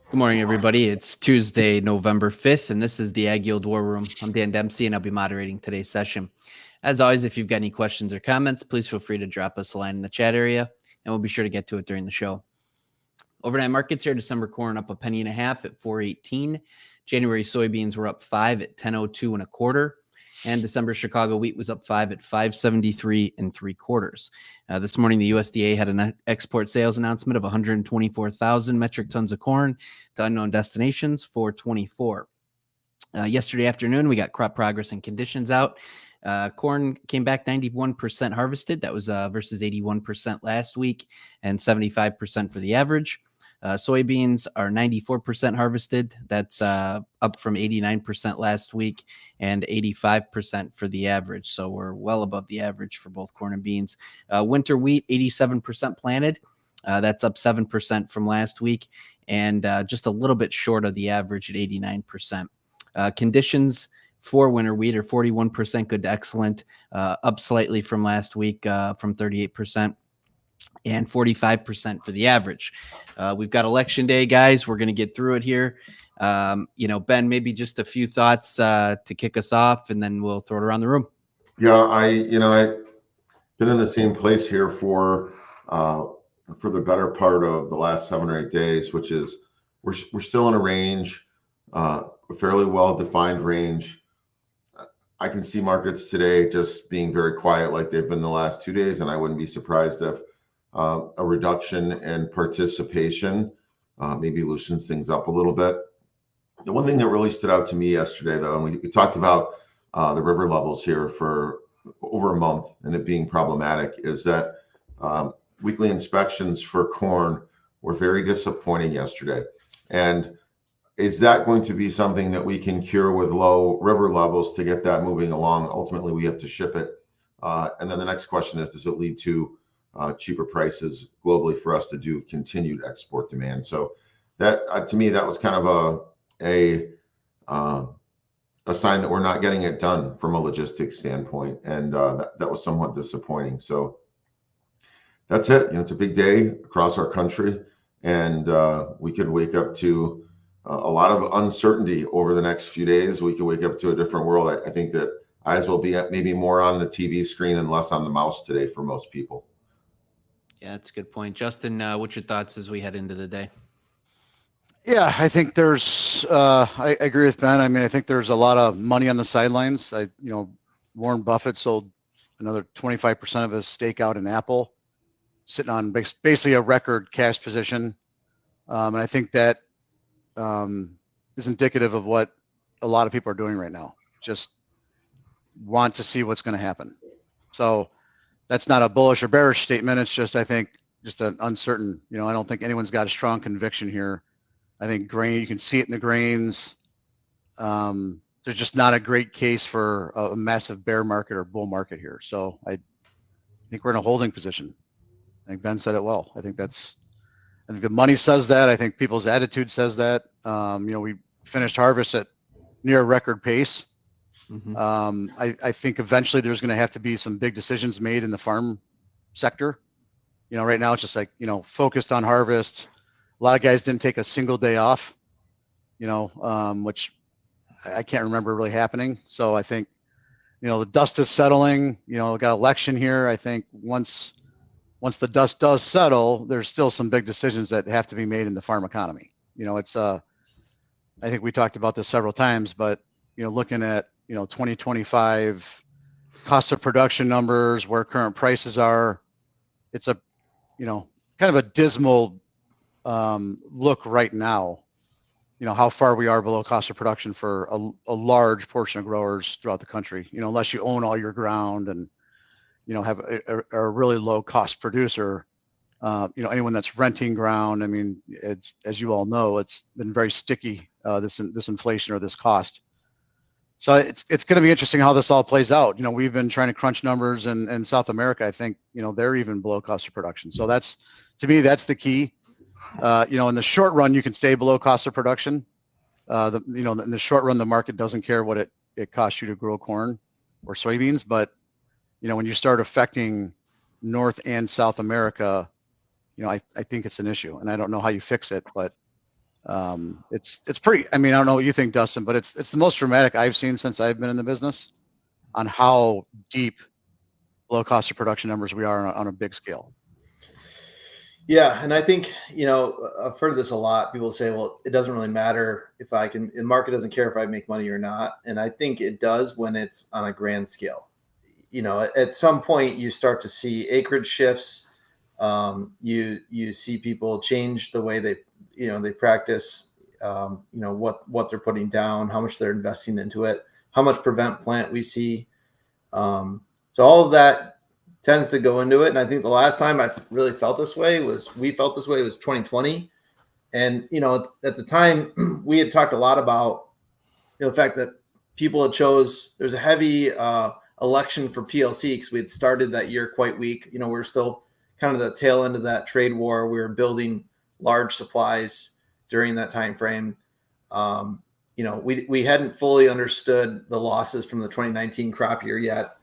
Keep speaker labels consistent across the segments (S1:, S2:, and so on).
S1: Good morning, everybody. It's Tuesday, November 5th, and this is the AgYield War Room. I'm Dan Dempsey, and I'll be moderating today's session. As always, if you've got any questions or comments, please feel free to drop us a line in the chat area, and we'll be sure to get to it during the show. Overnight markets here, December corn up 1.50 at 4.18. January soybeans were up 5 at 10.02 1/4. And December Chicago wheat was up 5 at 5.73 3/4. This morning, the USDA had an export sales announcement of 124,000 metric tons of corn to unknown destinations for 24. Yesterday afternoon, we got crop progress and conditions out. Corn came back 91% harvested. That was versus 81% last week and 75% for the average. Soybeans are 94% harvested. That's up from 89% last week and 85% for the average. So we're well above the average for both corn and beans. Winter wheat, 87% planted. That's up 7% from last week and just a little bit short of the average at 89%. Conditions for winter wheat are 41% good to excellent, up slightly from last week from 38%. And 45% for the average. We've got election day, guys. We're going to get through it here. Ben, maybe just a few thoughts to kick us off, and then we'll throw it around the room.
S2: Yeah, I've been in the same place here for the better part of the last 7 or 8 days, which is we're still in a range, a fairly well-defined range. I can see markets today just being very quiet like they've been the last 2 days, and I wouldn't be surprised if a reduction in participation maybe loosens things up a little bit. The one thing that really stood out to me yesterday, though, and we talked about the river levels here for over a month and it being problematic, is that weekly inspections for corn were very disappointing yesterday. And is that going to be something that we can cure with low river levels to get that moving along? Ultimately, we have to ship it. And then the next question is, does it lead to cheaper prices globally for us to do continued export demand? So that to me, that was kind of a sign that we're not getting it done from a logistics standpoint, and that was somewhat disappointing. So that's it. It's a big day across our country, and we could wake up to a lot of uncertainty over the next few days. We could wake up to a different world. I think that eyes will be maybe more on the TV screen and less on the mouse today for most people.
S1: Yeah, that's a good point. Justin, what's your thoughts as we head into the day?
S3: Yeah, I think there's, I agree with Ben. I mean, I think there's a lot of money on the sidelines. Warren Buffett sold another 25% of his stake out in Apple, sitting on basically a record cash position. And I think that is indicative of what a lot of people are doing right now. Just want to see what's going to happen. So that's not a bullish or bearish statement. It's just, I think, just an uncertain, I don't think anyone's got a strong conviction here. I think grain, you can see it in the grains. There's just not a great case for a massive bear market or bull market here. So I think we're in a holding position. I think Ben said it well. I think the money says that. I think people's attitude says that. We finished harvest at near record pace. Mm-hmm. I think eventually there's going to have to be some big decisions made in the farm sector. Right now it's just like, focused on harvest. A lot of guys didn't take a single day off, which I can't remember really happening. So I think, the dust is settling. We got election here. I think once the dust does settle, there's still some big decisions that have to be made in the farm economy. I think we talked about this several times, but looking at 2025 cost of production numbers, where current prices are, it's a kind of a dismal look right now. How far we are below cost of production for a large portion of growers throughout the country. Unless you own all your ground and have a really low cost producer. Anyone that's renting ground, I mean, it's, as you all know, it's been very sticky, this inflation or this cost. So it's going to be interesting how this all plays out. We've been trying to crunch numbers in South America. I think, they're even below cost of production. So to me, that's the key. In the short run, you can stay below cost of production. In the short run, the market doesn't care what it costs you to grow corn or soybeans. But, when you start affecting North and South America, I think it's an issue, and I don't know how you fix it, but It's pretty. I mean, I don't know what you think, Dustin, but it's the most dramatic I've seen since I've been in the business on how deep low cost of production numbers we are on a big scale.
S4: Yeah, and I think, I've heard this a lot. People say, well, it doesn't really matter if the market doesn't care if I make money or not. And I think it does when it's on a grand scale. At some point you start to see acreage shifts. You see people change the way they practice, what they're putting down, how much they're investing into it, how much prevent plant we see. So all of that tends to go into it. And I think the last time I really felt this way was 2020. And, at the time we had talked a lot about, the fact that people had there's a heavy election for PLC because we had started that year quite weak. We're still kind of the tail end of that trade war. We were building large supplies during that time frame. We hadn't fully understood the losses from the 2019 crop year yet.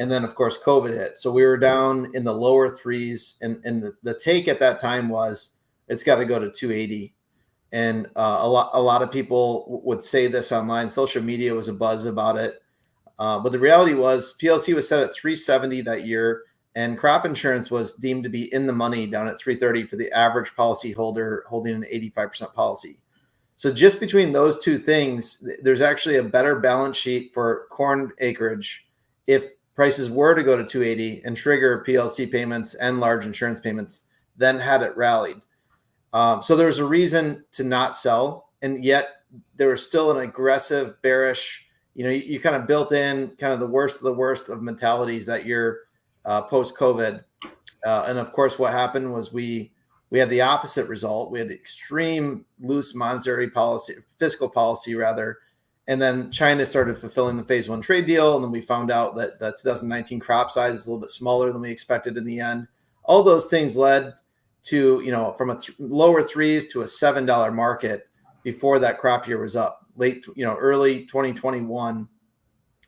S4: And then, of course, COVID hit. So we were down in the lower threes. And the take at that time was it's got to go to 280. And a lot of people would say this online. Social media was a buzz about it. But the reality was PLC was set at 370 that year. And crop insurance was deemed to be in the money down at 330 for the average policy holder holding an 85% policy. So just between those two things, there's actually a better balance sheet for corn acreage if prices were to go to 280 and trigger PLC payments and large insurance payments, then had it rallied. So there was a reason to not sell, and yet there was still an aggressive, bearish, you kind of built in kind of the worst of mentalities that year post-COVID. And of course, what happened was we had the opposite result. We had extreme loose monetary policy, fiscal policy rather. And then China started fulfilling the phase one trade deal. And then we found out that the 2019 crop size is a little bit smaller than we expected in the end. All those things led to, from lower threes to a $7 market before that crop year was up, early 2021.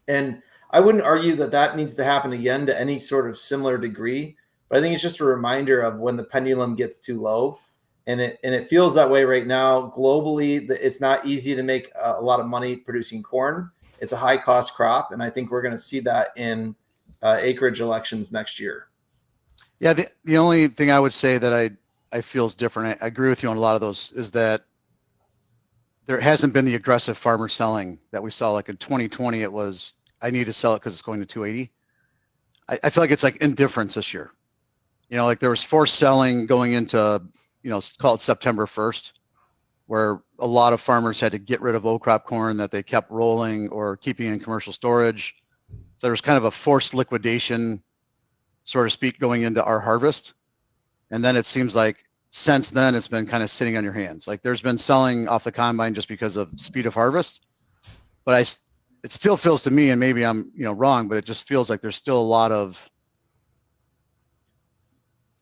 S4: And I wouldn't argue that needs to happen again to any sort of similar degree, but I think it's just a reminder of when the pendulum gets too low. And it feels that way right now. Globally, it's not easy to make a lot of money producing corn. It's a high cost crop. And I think we're going to see that in acreage elections next year.
S3: Yeah, the only thing I would say that I feel is different, I agree with you on a lot of those, is that there hasn't been the aggressive farmer selling that we saw. Like in 2020, it was, I need to sell it because it's going to 280. I feel like it's like indifference this year. Like there was forced selling going into, call it September 1st, where a lot of farmers had to get rid of old crop corn that they kept rolling or keeping in commercial storage. So there was kind of a forced liquidation, so to speak, going into our harvest. And then it seems like since then it's been kind of sitting on your hands. Like there's been selling off the combine just because of speed of harvest. But it still feels to me, and maybe I'm wrong, but it just feels like there's still a lot of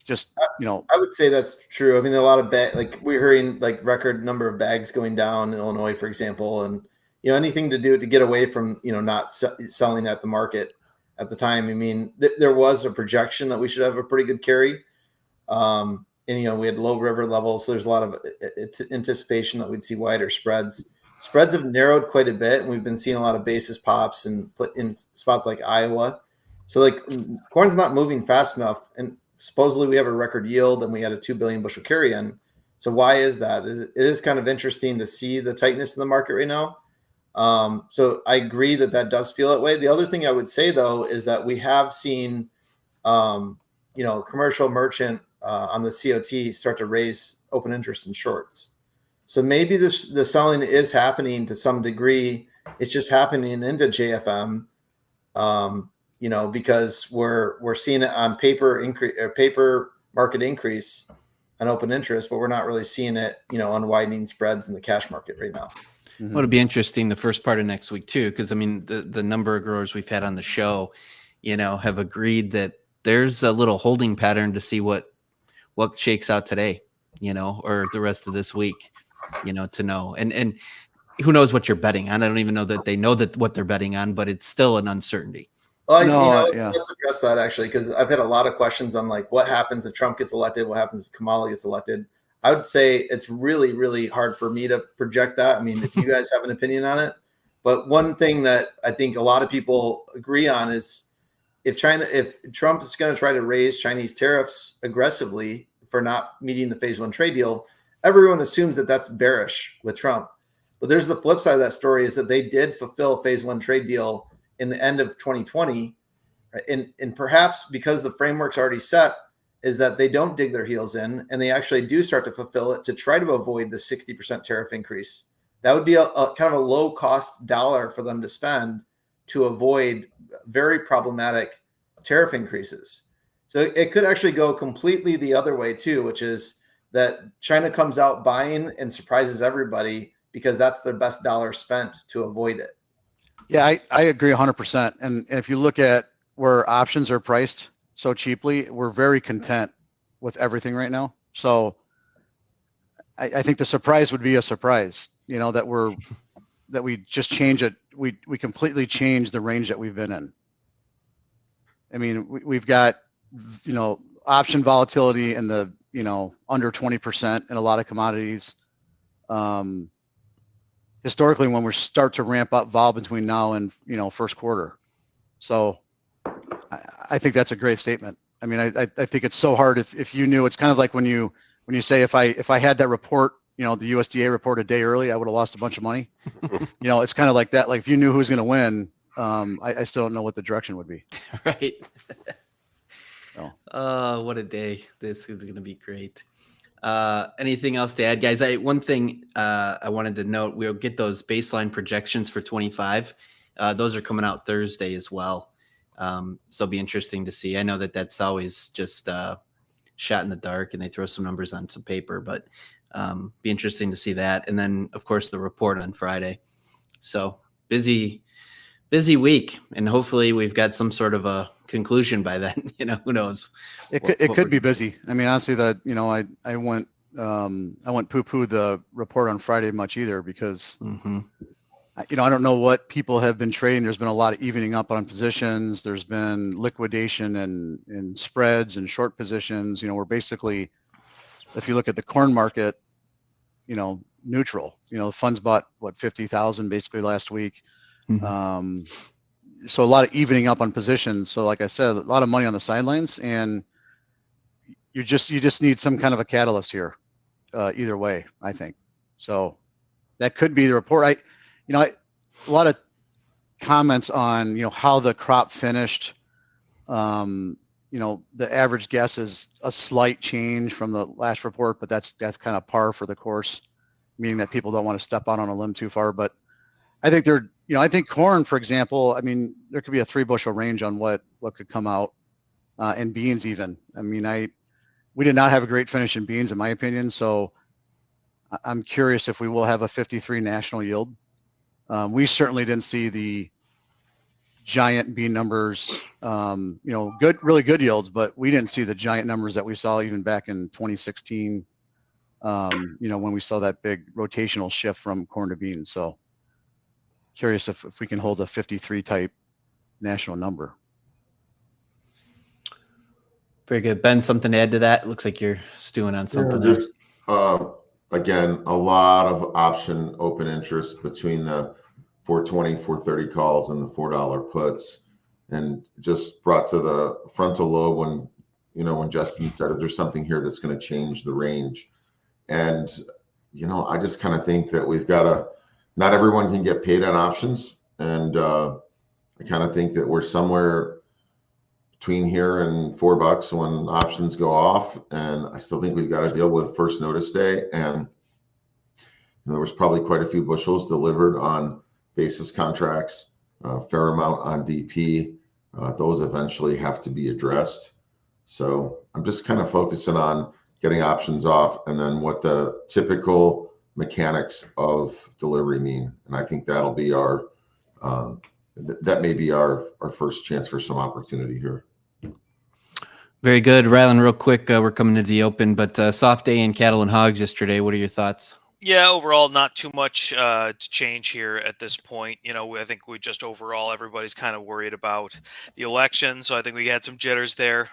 S3: just,
S4: I would say that's true. I mean, a lot of like we're hearing like record number of bags going down in Illinois, for example, and anything to do to get away from not selling at the market at the time. I mean, there was a projection that we should have a pretty good carry, and we had low river levels, so there's a lot of anticipation that we'd see wider spreads. Spreads have narrowed quite a bit, and we've been seeing a lot of basis pops in spots like Iowa. So like corn's not moving fast enough, and supposedly we have a record yield and we had a 2 billion bushel carry in. So why is that? It is kind of interesting to see the tightness in the market right now. So I agree that does feel that way. The other thing I would say though, is that we have seen, commercial merchant on the COT start to raise open interest in shorts. So maybe the selling is happening to some degree. It's just happening into JFM. Because we're seeing it on paper market increase and open interest, but we're not really seeing it, on widening spreads in the cash market right now.
S1: Mm-hmm. Well, it'll be interesting the first part of next week too, because I mean the number of growers we've had on the show, have agreed that there's a little holding pattern to see what shakes out today, or the rest of this week, to know. And who knows what you're betting on? I don't even know that they know that what they're betting on, but it's still an uncertainty.
S4: Well, let's address that actually, because I've had a lot of questions on like what happens if Trump gets elected, what happens if Kamala gets elected. I would say it's really, really hard for me to project that. I mean, if you guys have an opinion on it, but one thing that I think a lot of people agree on is if Trump is going to try to raise Chinese tariffs aggressively for not meeting the phase one trade deal, everyone assumes that that's bearish with Trump. But there's the flip side of that story is that they did fulfill phase one trade deal in the end of 2020. Right? And perhaps because the framework's already set, is that they don't dig their heels in and they actually do start to fulfill it to try to avoid the 60% tariff increase. That would be a kind of a low cost dollar for them to spend to avoid very problematic tariff increases. So it could actually go completely the other way too, which is that China comes out buying and surprises everybody because that's their best dollar spent to avoid it.
S3: Yeah, I agree 100%. And if you look at where options are priced so cheaply, we're very content with everything right now. So I think the surprise would be a surprise, you know, that we just change it. We completely change the range that we've been in. I mean, we've got, you know, option volatility in the, you know, under 20% in a lot of commodities. Historically, when we start to ramp up vol between now and, you know, first quarter. So I think that's a great statement. I mean, I think it's so hard if you knew. It's kind of like when you say if I had that report, you know, the USDA report a day early, I would have lost a bunch of money. You know, it's kind of like that. Like if you knew who was going to win, I still don't know what the direction would be.
S1: Right.
S3: So.
S1: What a day. This is going to be great. Anything else to add, guys? One thing I wanted to note, we'll get those baseline projections for 25. Those are coming out Thursday as well. So it'll be interesting to see. I know that that's always just shot in the dark and they throw some numbers on some paper, but be interesting to see that. And then, of course, the report on Friday. So busy week. And hopefully we've got some sort of a conclusion by then. You know, who knows?
S3: It could be busy. I mean, honestly, that, you know, I wouldn't poo-poo the report on Friday much either because, you know, I don't know what people have been trading. There's been a lot of evening up on positions. There's been liquidation and spreads and short positions. You know, we're basically, if you look at the corn market, you know, neutral. You know, the funds bought what 50,000 basically last week. So a lot of evening up on positions. So like I said, a lot of money on the sidelines, and you just need some kind of a catalyst here, either way, I think. So that could be the report. A lot of comments on, you know, how the crop finished. You know, the average guess is a slight change from the last report, but that's kind of par for the course, meaning that people don't want to step out on a limb too far. But I think I think corn, for example, I mean, there could be a 3 bushel range on what could come out, and beans even. I mean, we did not have a great finish in beans, in my opinion. So I'm curious if we will have a 53 national yield. We certainly didn't see the giant bean numbers, you know, really good yields, but we didn't see the giant numbers that we saw even back in 2016, you know, when we saw that big rotational shift from corn to beans. So curious if we can hold a 53 type national number.
S1: Very good. Ben, something to add to that? It looks like you're stewing on something there.
S2: Just, again, a lot of option open interest between the 420, 430 calls and the $4 puts, and just brought to the frontal lobe when Justin said, if there's something here that's going to change the range. And, you know, I just kind of think that we've got to, not everyone can get paid on options. And I kind of think that we're somewhere between here and $4 when options go off. And I still think we've got to deal with first notice day. And there was probably quite a few bushels delivered on basis contracts, a fair amount on DP. Those eventually have to be addressed. So I'm just kind of focusing on getting options off and then what the typical mechanics of delivery mean. And I think that'll be that may be our first chance for some opportunity here.
S1: Very good. Rylan, real quick, we're coming to the open, but soft day in cattle and hogs yesterday. What are your thoughts?
S5: Yeah, overall, not too much to change here at this point. I think we just overall everybody's kind of worried about the election, so I think we had some jitters there.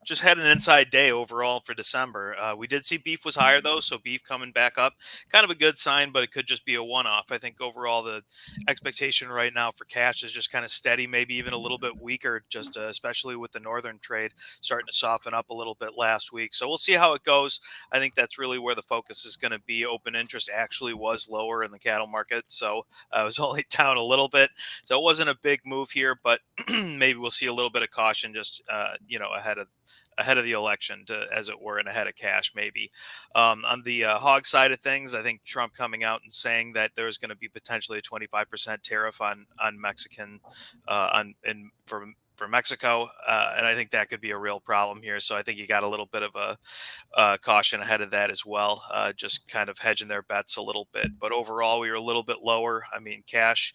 S5: Just had an inside day overall for December. We did see beef was higher though, so beef coming back up, kind of a good sign, but it could just be a one-off. I think overall the expectation right now for cash is just kind of steady, maybe even a little bit weaker, just especially with the northern trade starting to soften up a little bit last week. So we'll see how it goes. I think that's really where the focus is going to be. Open interest actually was lower in the cattle market, so it was only down a little bit. So it wasn't a big move here, but maybe we'll see a little bit of caution just ahead of the election, as it were, and ahead of cash maybe. On the hog side of things, I think Trump coming out and saying that there's going to be potentially a 25% tariff on Mexican for Mexico, and I think that could be a real problem here. So I think you got a little bit of a caution ahead of that as well, just kind of hedging their bets a little bit. But overall, we were a little bit lower. I mean, cash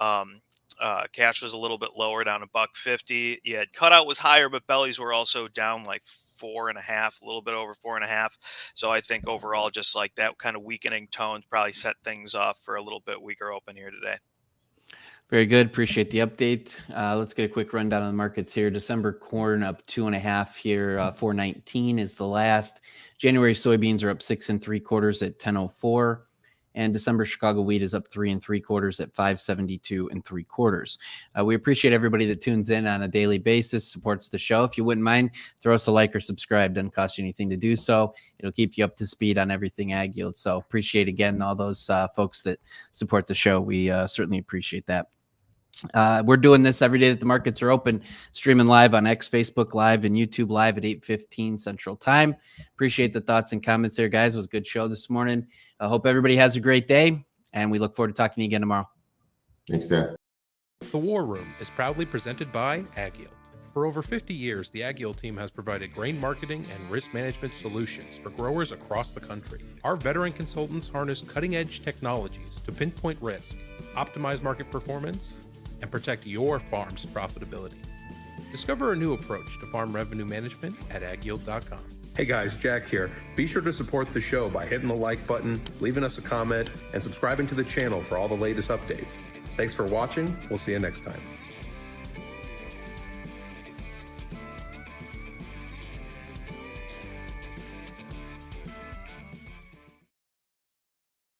S5: was a little bit lower, down $1.50. Yeah, cutout was higher, but bellies were also down like 4.5, a little bit over 4.5. So I think overall, just like that kind of weakening tones probably set things off for a little bit weaker open here today.
S1: Very good. Appreciate the update. Let's get a quick rundown on the markets here. December corn up 2.5 here. 419 is the last. January soybeans are up 6 3/4 at 10.04. And December Chicago wheat is up 3 3/4 at 572 3/4. We appreciate everybody that tunes in on a daily basis, supports the show. If you wouldn't mind, throw us a like or subscribe. Doesn't cost you anything to do so. It'll keep you up to speed on everything AgYield. So appreciate again all those folks that support the show. We certainly appreciate that. We're doing this every day that the markets are open, streaming live on X, Facebook Live, and YouTube Live at 8:15 Central Time. Appreciate the thoughts and comments there, guys. It was a good show this morning. I hope everybody has a great day, and we look forward to talking to you again tomorrow.
S2: Thanks, Dan.
S6: The War Room is proudly presented by AgYield. For over 50 years, the AgYield team has provided grain marketing and risk management solutions for growers across the country. Our veteran consultants harness cutting-edge technologies to pinpoint risk, optimize market performance, and protect your farm's profitability. Discover a new approach to farm revenue management at agyield.com.
S7: Hey guys, Jack here. Be sure to support the show by hitting the like button, leaving us a comment, and subscribing to the channel for all the latest updates. Thanks for watching. We'll see you next time.